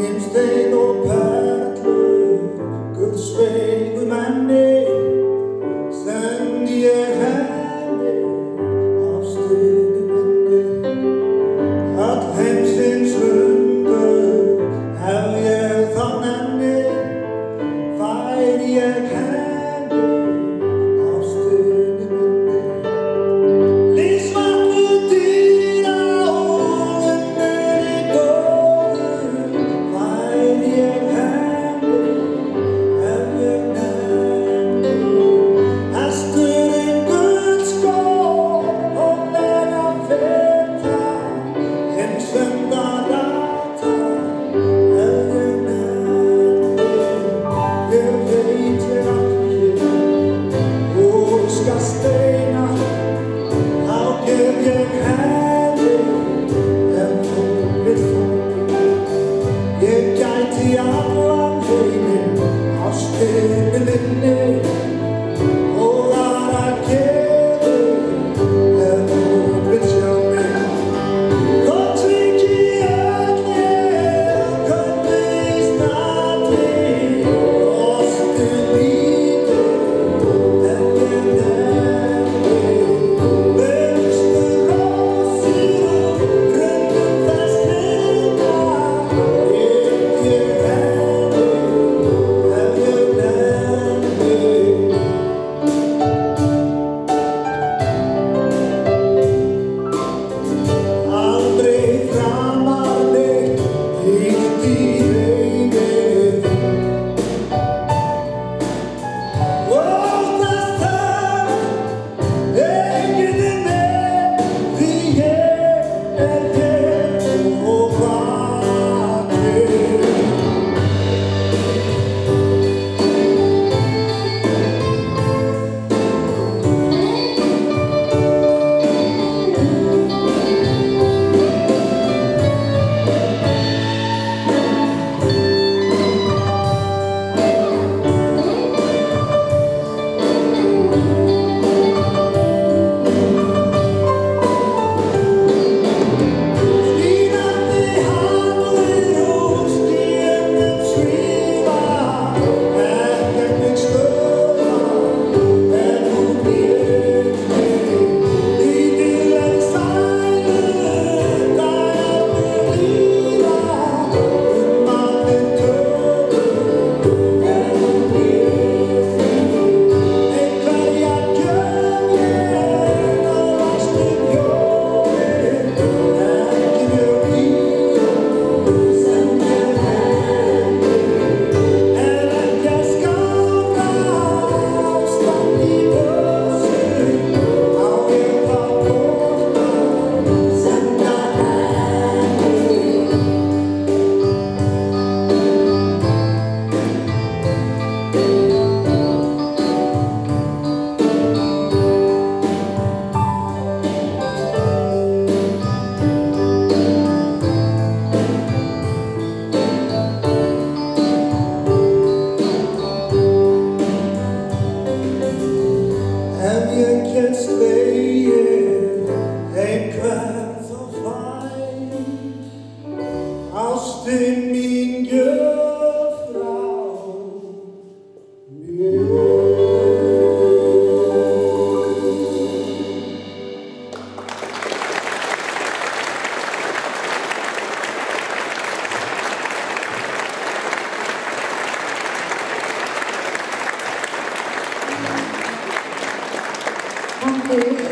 Gimstein og perlur, gullsveigur menni, sendi ég henni ástinni minni. Öll heimsins undur hef ég þá nenni, færi ég henni ástinni minni. Lífsvatn dýra og unnur í góðu, færi ég henni ef ég nenni. Hesturinn gullskór og lega fita, heimsenda rata ef ég nenni. Ég veit ég ekki og skal steina, þá gef ég henni ef hún vill fá. Ég gæti allan heiminn ástinni minni og aðra gefi ef hún vill sjá mig. Þótt tryggi öll ég kaupi í snatri, ostu lítið ef ég nenni. Veistu rósir og röndum þess minna, gef ég henni ef ég nenni. Aldrei framar neitt hitt í heimi, óttast það enginn með, því ég og vakir. Skínandi hafið úr skýjunum svífa, ekkert mig stöðva ef hún vill mig. Lítilleg sælu dagarnir líða, manninn tökum ef hún vill mig. Einhverja gjöf ég á ástum jólin, ekki mjög víða sem ég henni. Er ekki að skára ástand í vössu, á ég þá hvort að senda henni. Ef ég get slegið einhvern þá fær ástin mín gjöf frá mér. Takk fyrir.